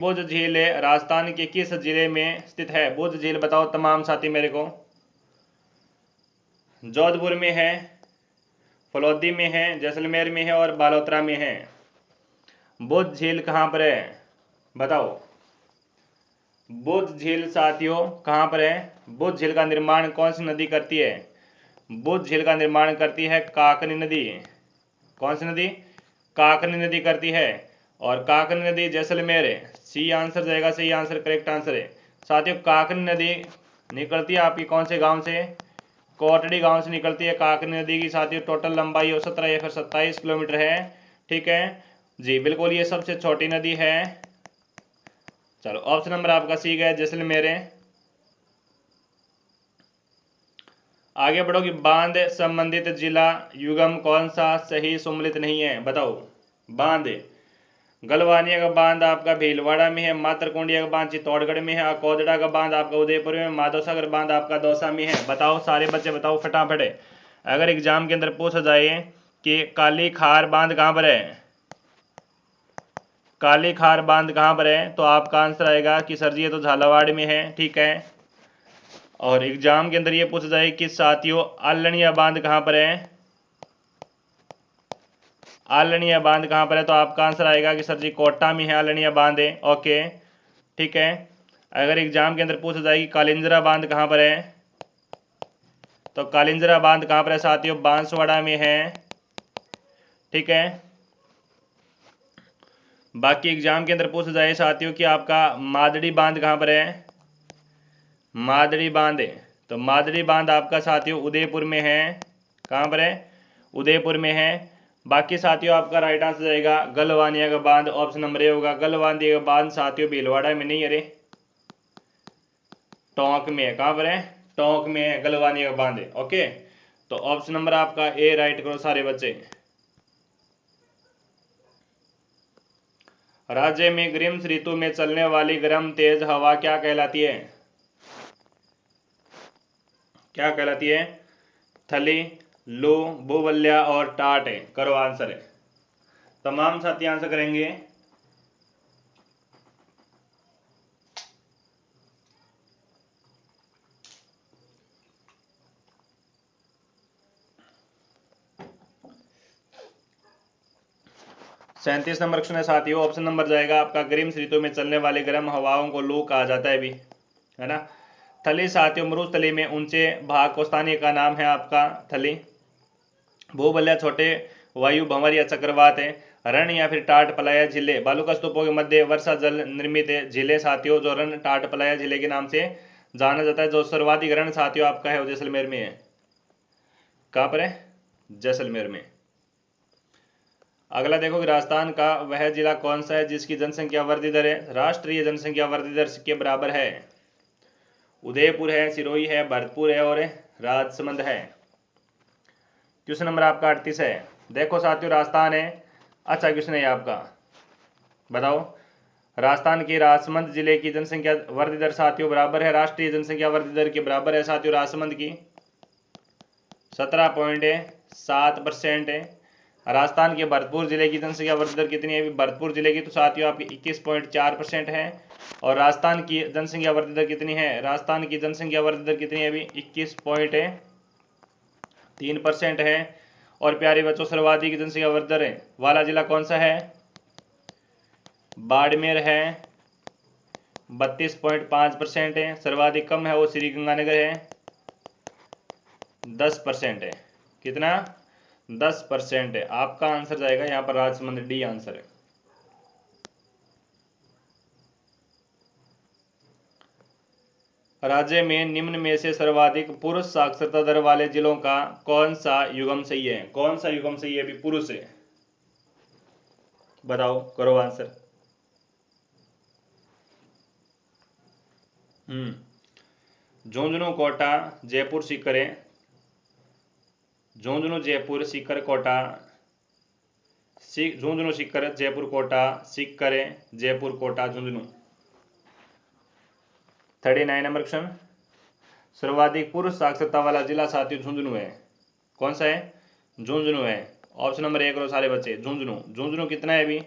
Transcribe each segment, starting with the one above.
बुद्ध झील राजस्थान के किस जिले में स्थित है? बुद्ध झील बताओ तमाम साथी मेरे को। जोधपुर में है, फलौदी में है, जैसलमेर में है और बालोतरा में है। बुद्ध झील कहाँ पर है बताओ। बुद्ध झील साथियों कहाँ पर है? बुद्ध झील का निर्माण कौन सी नदी करती है? बुद्ध झील का निर्माण करती है काकनी नदी। कौन सी नदी? काकनी नदी करती है। और काकनी नदी जैसलमेर है। सी आंसर जाएगा, सही आंसर, करेक्ट आंसर है साथियों। काकनी नदी निकलती है आपकी कौन से गांव से? कोटड़ी गांव से निकलती है काकनी नदी की साथियों। टोटल लंबाई 17 या फिर 27 किलोमीटर है। ठीक है जी, बिल्कुल ये सबसे छोटी नदी है। चलो ऑप्शन नंबर आपका सी है, जैसलमेर है। आगे बढ़ो कि बांध संबंधित जिला युगम कौन सा सही सम्मिलित नहीं है बताओ। बांध, गलवानिया का बांध आपका भीलवाड़ा में है, मातरकुंडिया का बांध चित्तौड़गढ़ में है, अकौदड़ा का बांध आपका उदयपुर में, माधवसागर बांध आपका दौसा में है। बताओ सारे बच्चे बताओ फटाफट। अगर एग्जाम के अंदर पूछा जाए कि काली खार बांध कहाँ पर है, काली खार बांध कहाँ पर है, तो आपका आंसर आएगा कि सर जी ये तो झालावाड़ में है। ठीक है, और एग्जाम के अंदर ये पूछा जाए कि साथियों आलनिया बांध कहाँ पर है, आलनिया बांध कहाँ पर है, तो आपका आंसर आएगा कि सर जी कोटा में है आलनिया बांध है। ओके ठीक है। अगर एग्जाम के अंदर पूछा जाए कि कालिंजरा बांध कहाँ पर है, तो कालिंजरा बांध कहाँ पर है साथियों? बांसवाड़ा में है। ठीक है, बाकी एग्जाम के अंदर पूछा जाए साथियों कि आपका मादड़ी बांध कहाँ पर है, मादड़ी बांध, तो मादड़ी बांध आपका साथियों उदयपुर में है। कहाँ पर है? उदयपुर में है। बाकी साथियों आपका राइट आंसर जाएगा गलवानिया का बांध, ऑप्शन नंबर ए होगा। गलवानिया का बांध साथियों भीलवाड़ा में नहीं, अरे टोंक में है। कहाँ पर है? टोंक में है गलवानिया का बांध। ओके, तो ऑप्शन नंबर आपका ए राइट करो सारे बच्चे। राज्य में ग्रीष्म ऋतु में चलने वाली गर्म तेज हवा क्या कहलाती है? क्या कहलाती है? थली, लू, भूवल्या और टाट है। करो आंसर है, तमाम साथी आंसर करेंगे। सैंतीस नंबर क्वेश्चन है साथियों, ऑप्शन नंबर जाएगा आपका ग्रीष्म ऋतु में चलने वाली गर्म हवाओं को लू कहा जाता है भी, है ना। थली साथियों मरुस्थली में ऊंचे भाग को स्थानीय का नाम है आपका थली। भूवल्या छोटे वायु भंवर या चक्रवात है। रण या फिर टाट पलाया झीले बालू स्तूपों के मध्य वर्षा जल निर्मित झीले साथियों, जो रण टाट पलाया झीले के नाम से जाना जाता है। जो सर्वाधिक रण साथियों आपका है वो जैसलमेर में है। कहां पर है? जैसलमेर में। अगला देखो कि राजस्थान का वह जिला कौन सा है जिसकी जनसंख्या वृद्धि दर है राष्ट्रीय जनसंख्या वृद्धि दर के बराबर है? उदयपुर है, सिरोही है, भरतपुर है और राजसमंद है। क्वेश्चन नंबर आपका 38 है। देखो साथियों राजस्थान है, अच्छा क्वेश्चन है आपका, बताओ राजस्थान के राजसमंद जिले की जनसंख्या वृद्धि दर साथियों बराबर है राष्ट्रीय जनसंख्या वृद्धि दर के बराबर है साथियों राजसमंद की 17.7% है। राजस्थान के भरतपुर जिले की जनसंख्या वृद्धि दर कितनी है? भरतपुर जिले की तो साथियों आपकी 21.4% है। और राजस्थान की जनसंख्या वृद्धि दर कितनी है? राजस्थान की जनसंख्या वृद्धि दर कितनी है अभी? 21.3% है। और प्यारे बच्चों सर्वाधिक जनसंख्या वृद्धि दर वाला जिला कौन सा है? बाड़मेर है, 32.5% है। सर्वाधिक कम है वो श्री गंगानगर है, 10% है। कितना? 10% है। आपका आंसर जाएगा यहाँ पर राजसमंद, डी आंसर है। राज्य में निम्न में से सर्वाधिक पुरुष साक्षरता दर वाले जिलों का कौन सा युग्म सही है? कौन सा युग्म सही है? अभी पुरुष है, बताओ, करो आंसर। झुंझुनू, कोटा, जयपुर, सीकर है। झुंझुनू, जयपुर, सीकर, कोटा, झुंझुनू, सीकर, जयपुर, कोटा, सीकर, जयपुर, कोटा, झुंझुनू। 39 नंबर क्वेश्चन, सर्वाधिक पुरुष साक्षरता वाला जिला साथियों झुंझुनू है। कौन सा है? झुंझुनू है। ऑप्शन नंबर 1 करो सारे बच्चे। झुंझुनू, झुंझुनू कितना है अभी?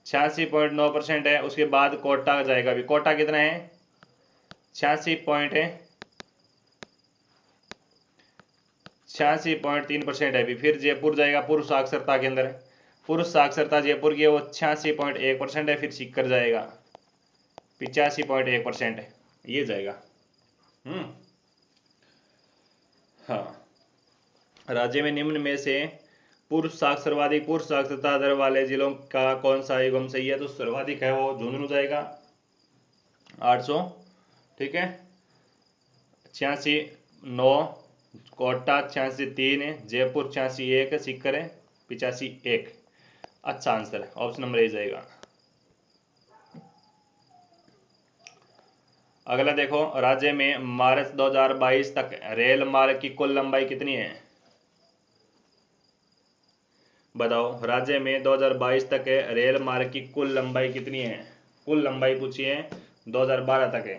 86.9% है। उसके बाद कोटा जाएगा भी, कोटा कितना है 86.3% है भी। फिर जयपुर जाएगा पुरुष साक्षरता के अंदर, पुरुष साक्षरता जयपुर की है वो 86.1% है। फिर सीकर जाएगा 85.1%, ये जाएगा। हाँ, राज्य में निम्न में से पुरुष सर्वाधिक पुरुष साक्षरता दर वाले जिलों का कौन सा एवं सही है? तो सर्वाधिक है वो झुंझुनू जाएगा 800, ठीक है, 86.9, कोटा 86.3, जयपुर 86.1, सीकर है 85.1। अच्छा आंसर है, ऑप्शन नंबर ए जाएगा। अगला देखो, राज्य में मार्च 2022 तक रेल मार्ग की कुल लंबाई कितनी है? बताओ, राज्य में 2022 तक रेल मार्ग की कुल लंबाई कितनी है? कुल लंबाई पूछी है, 2012 तक है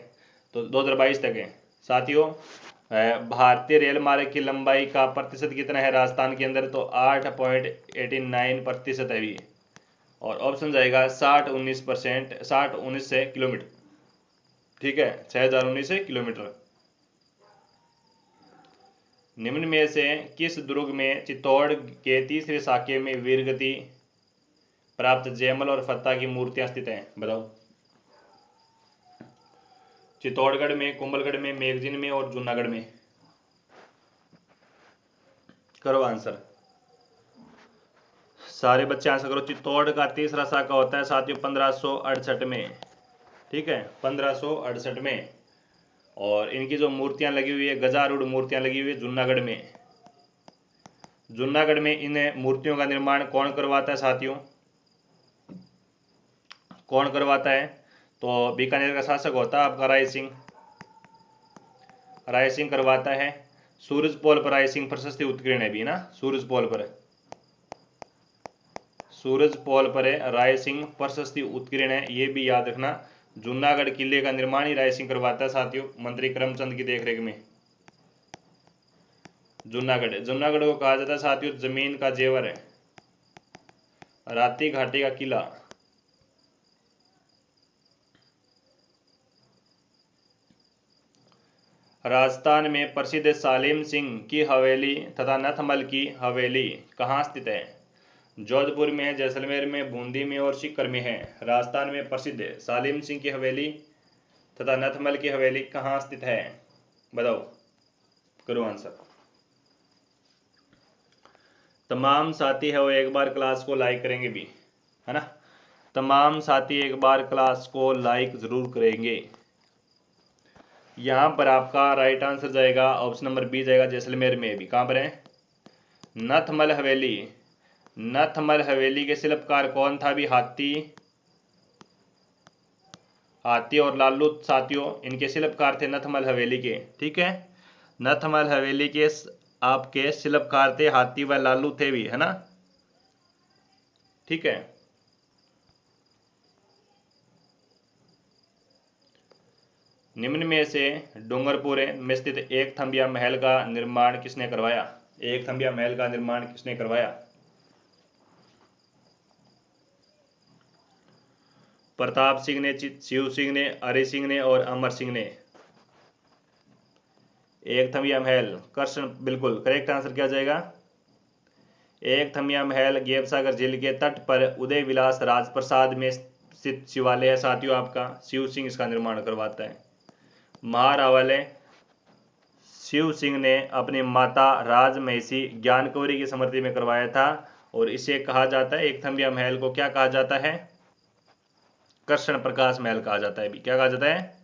तो 2022 तक है। साथियों, भारतीय रेल मार्ग की लंबाई का प्रतिशत कितना है राजस्थान के अंदर? तो 8.89% है भी, और ऑप्शन जाएगा 60-19%, 60-19 से किलोमीटर, ठीक है, 6019 किलोमीटर। निम्न में से किस दुर्ग में चित्तौड़ के तीसरे शाखे में वीरगति प्राप्त जयमल और फत्ता की मूर्तियां स्थित हैं? बताओ, चित्तौड़गढ़ में, कुंभलगढ़ में, मेगजीन में और जूनागढ़ में। करो आंसर, सारे बच्चे आंसर करो। चित्तौड़ का तीसरा शाखा होता है साथियों 1568 में, ठीक है, 1568 में। और इनकी जो मूर्तियां लगी हुई है, गजारूढ़ मूर्तियां लगी हुई है जूनागढ़ में। जूनागढ़ में इन मूर्तियों का निर्माण कौन करवाता है साथियों? कौन करवाता है? तो बीकानेर का शासक होता है आपका राय सिंह, राय सिंह करवाता है। सूरजपोल पर राय सिंह प्रशस्ति उत्कीर्ण है भी ना, सूरजपोल पर, सूरजपोल पर राय सिंह प्रशस्ति उत्कीर्ण है, ये भी याद रखना। जूनागढ़ किले का निर्माण ही राय सिंह करवाता है साथियों, मंत्री करमचंद की देखरेख में। जूनागढ़, जूनागढ़ को कहा जाता है साथियों जमीन का जेवर है, राती घाटी का किला। राजस्थान में प्रसिद्ध सालिम सिंह की हवेली तथा नथमल की हवेली कहाँ स्थित है? जोधपुर में है, जैसलमेर में, बूंदी में और सीकर में है। राजस्थान में प्रसिद्ध सालिम सिंह की हवेली तथा नथमल की हवेली कहाँ स्थित है? बताओ, करो आंसर। तमाम साथी है वो एक बार क्लास को लाइक करेंगे भी, है ना, तमाम साथी एक बार क्लास को लाइक जरूर करेंगे। यहां पर आपका राइट आंसर जाएगा ऑप्शन नंबर बी जाएगा, जैसलमेर में भी। कहां पर है? नथमल हवेली। नथमल हवेली के शिल्पकार कौन था भी? हाथी और लालू साथियों, इनके शिल्पकार थे नथमल हवेली के, ठीक है। नथमल हवेली के आपके शिल्पकार थे हाथी व लालू थे भी, है ना, ठीक है। निम्न में से डूंगरपुर में स्थित एक थंबिया महल का निर्माण किसने करवाया? एक थंबिया महल का निर्माण किसने करवाया? प्रताप सिंह ने, शिव सिंह ने, हरि सिंह ने और अमर सिंह ने। एक थंबिया महल, कृष्ण, बिल्कुल करेक्ट आंसर क्या जाएगा? एक थंबिया महल गेवसागर झील के तट पर उदय विलास राजप्रसाद में स्थित शिवालय है साथियों आपका, शिव सिंह इसका निर्माण करवाता है। महारावल शिव सिंह ने अपनी माता राजमहिषी ज्ञानकौरी की स्मृति में करवाया था, और इसे कहा जाता है, एक थंबिया महल को क्या कहा जाता है? कृष्ण प्रकाश महल कहा जाता है भी। क्या कहा जाता है?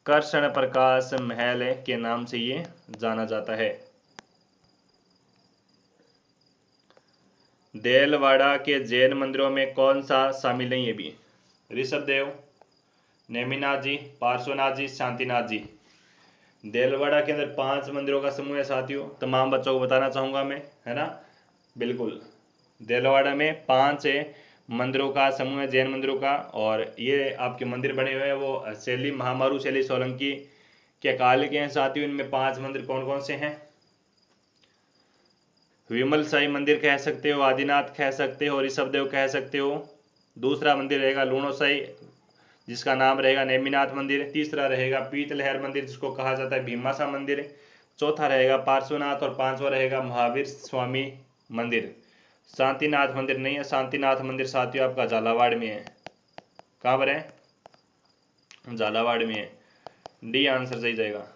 कृष्ण प्रकाश महल के नाम से ये जाना जाता है। देलवाड़ा के जैन मंदिरों में कौन सा शामिल नहीं है भी? ऋषभदेव, नेमिनाथ जी, पार्श्वनाथ जी, शांतिनाथ जी। देलवाड़ा के अंदर 5 मंदिरों का समूह है साथियों, तमाम बच्चों को बताना चाहूंगा मैं, है ना, बिल्कुल। देलवाड़ा में 5 मंदिरों का समूह है, जैन मंदिरों का, और ये आपके मंदिर बने हुए हैं वो शैली महामारू शैली सोलंकी के काल के हैं साथियों। इनमें 5 मंदिर कौन कौन से हैं? विमल साई मंदिर कह सकते हो, आदिनाथ कह सकते हो, ऋषभदेव कह सकते हो, दूसरा मंदिर रहेगा लूणोसई, जिसका नाम रहेगा नेमिनाथ मंदिर। तीसरा रहेगा पीतलहर मंदिर, जिसको कहा जाता है भीमासा मंदिर। चौथा रहेगा पार्श्वनाथ, और पांचवा रहेगा महावीर स्वामी मंदिर। शांतिनाथ मंदिर नहीं है, शांतिनाथ मंदिर साथियों आपका झालावाड़ में है। कहाँ पर है? झालावाड़ में है। डी आंसर सही जाएगा।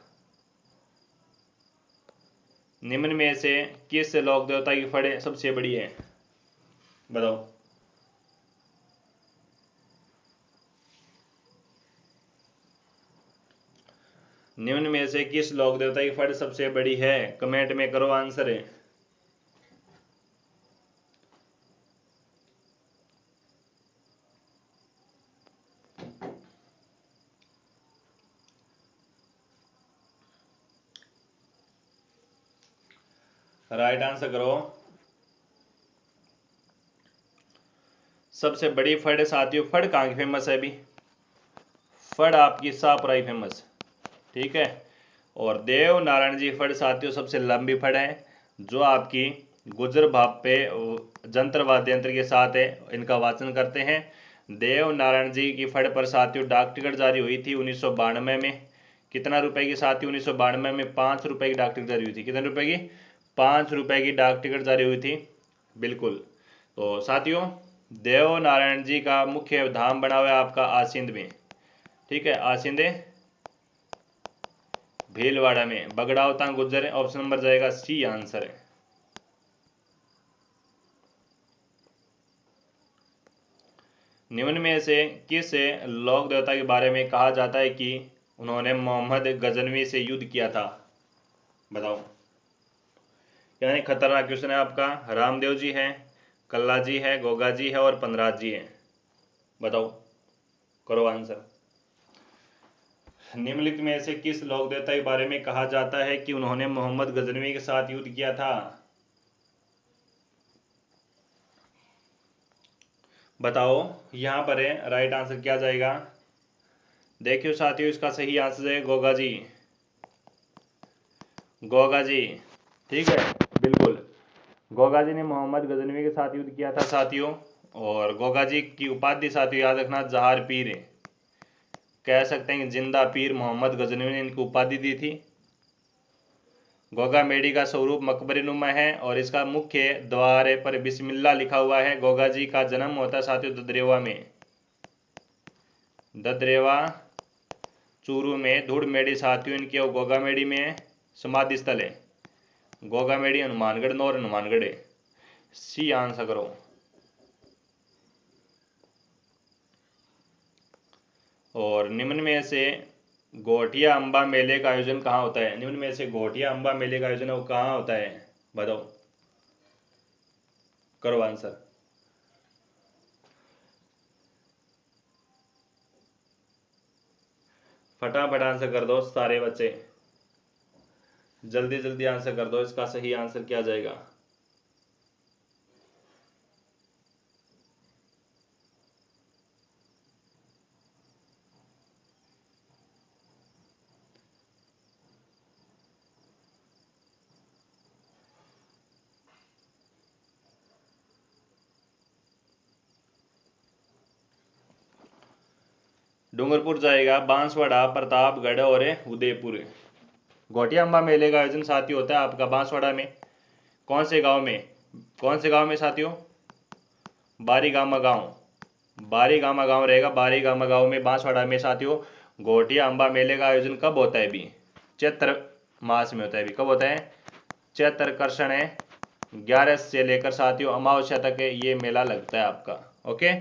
निम्न में से किस लोक देवता की फड़ सबसे बड़ी है? बताओ। निम्न में से किस लोक देवता की फड़ सबसे बड़ी है? कमेंट में करो आंसर है। राइट आंसर करो। सबसे बड़ी फड़ साथियों, फड़ कहाँ की फेमस है? अभी फड़ आपकी शाहपुरा फेमस, ठीक है। और देव नारायण जी फड़ साथियों सबसे लंबी फड़ है, जो आपकी गुजर भापे जंत्र वाद्य यंत्र के साथ है, इनका वाचन करते हैं। देव नारायण जी की फड़ पर साथियों डाक टिकट जारी हुई थी 1992 में। कितना रुपए की साथियों? 1992 में 5 रुपए की डाक टिकट जारी हुई थी। कितने रुपए की? 5 रुपए की डाक टिकट जारी हुई थी, बिल्कुल। तो साथियों देव नारायण जी का मुख्य धाम बना हुआ है आपका आसिंद में, ठीक है। आसिंदे भीलवाड़ा में। बगड़ावता गुज्जर है, ऑप्शन नंबर जाएगा सी आंसर है। निम्न में से किस लोक देवता के बारे में कहा जाता है कि उन्होंने मोहम्मद गजनवी से युद्ध किया था? बताओ। यानी खतरनाक क्वेश्चन है आपका। रामदेव जी है, कल्ला जी है, गोगा जी है और पनराज जी है। बताओ, करो आंसर। निम्नलिखित में से किस लोक देवता के बारे में कहा जाता है कि उन्होंने मोहम्मद गजनवी के साथ युद्ध किया था? बताओ। यहां पर है राइट आंसर क्या जाएगा? देखियो साथियों, इसका सही आंसर है गोगा जी। गोगा जी, ठीक है, बिल्कुल। गोगा जी ने मोहम्मद गजनवी के साथ युद्ध किया था साथियों। और गोगा जी की उपाधि साथियों याद रखना जहार पीर है। कह सकते हैं कि जिंदा पीर मोहम्मद गजनवी ने इनको उपाधि दी थी। गोगा मेडी का स्वरूप मकबरे नुमा है और इसका मुख्य द्वार पर बिस्मिल्लाह लिखा हुआ है। गोगा जी का जन्म होता है साथियों ददरेवा में। ददरेवा चूरू में। धुड़ मेडी साथियों इनके गोगा मेडी में समाधि स्थल है। गोगा मेडी हनुमानगढ़, नौर हनुमानगढ़ है। सी आंसर करो। और निम्न में से घोटिया अंबा मेले का आयोजन कहाँ होता है? निम्न में से घोटिया अंबा मेले का आयोजन वो कहाँ होता है? बताओ, करो आंसर। फटाफट आंसर कर दो सारे बच्चे, जल्दी जल्दी आंसर कर दो। इसका सही आंसर क्या जाएगा? डूंगरपुर जाएगा, बांसवाड़ा, प्रतापगढ़ और उदयपुर। घोटिया अंबा मेले का आयोजन साथियों होता है आपका बांसवाड़ा में। कौन से गांव में? कौन से गांव में साथियों? बारीगामा गांव। बारीगामा गांव रहेगा। बारीगामा गांव में बांसवाड़ा में साथियों घोटिया अंबा मेले का आयोजन कब होता है? अभी चैत्र मास में होता है। अभी कब होता है? चैत्र कृष्ण है 11 से लेकर साथियों अमावस्या तक ये मेला लगता है आपका। ओके।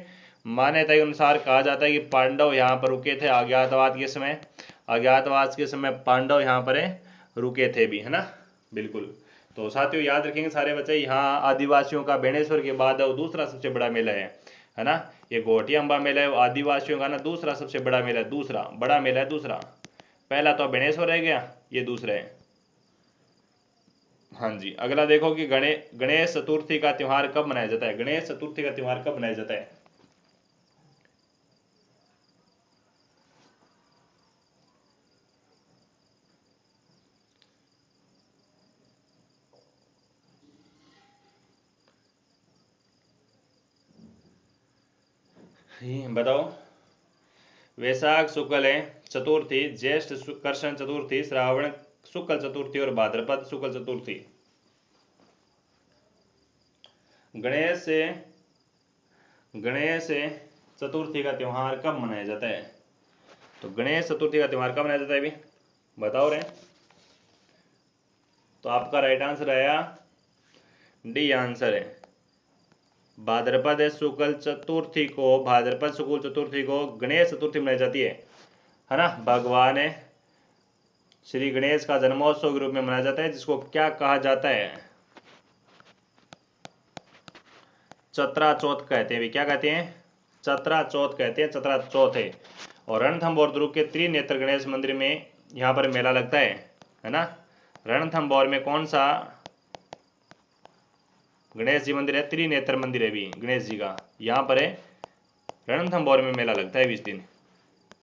मान्यता के अनुसार कहा जाता है कि पांडव यहाँ पर रुके थे अज्ञातवास के समय। अज्ञातवास के समय पांडव यहाँ पर रुके थे भी, है ना, बिल्कुल। तो साथियों याद रखेंगे सारे बच्चे, यहाँ आदिवासियों का बेणेश्वर के बाद दूसरा सबसे बड़ा मेला है ना। ये घोटिया अंबा मेला है, आदिवासियों का ना दूसरा सबसे बड़ा मेला है, दूसरा बड़ा मेला है दूसरा। पहला तो बेणेश्वर रह गया, ये दूसरा है। हाँ जी। अगला देखो कि गणेश चतुर्थी का त्योहार कब मनाया जाता है? गणेश चतुर्थी का त्योहार कब मनाया जाता है? बताओ। वैशाख शुक्ल है चतुर्थी, ज्येष्ठ कृष्ण चतुर्थी, श्रावण शुक्ल चतुर्थी और भाद्रपद शुक्ल चतुर्थी। गणेश चतुर्थी का त्योहार कब मनाया जाता है? तो गणेश चतुर्थी का त्योहार कब मनाया जाता है अभी बताओ रे। तो आपका राइट आंसर आया डी आंसर है। भाद्रपद शुक्ल चतुर्थी को गणेश चतुर्थी मनाई जाती है ना। भगवान श्री गणेश का जन्मोत्सव के रूप में मनाया जाता है, जिसको क्या कहा जाता है? चतरा चौथ कहते हैं। क्या कहते हैं? चतरा चौथ कहते हैं। चतरा चौथ है। और रणथंभौर दुर्ग के त्रिनेत्र गणेश मंदिर में यहाँ पर मेला लगता है ना। रणथंभौर में कौन सा गणेश जी मंदिर है? त्रिनेत्र मंदिर है भी गणेश जी का, यहाँ पर है। रणथंभौर में मेला लगता है 20 दिन।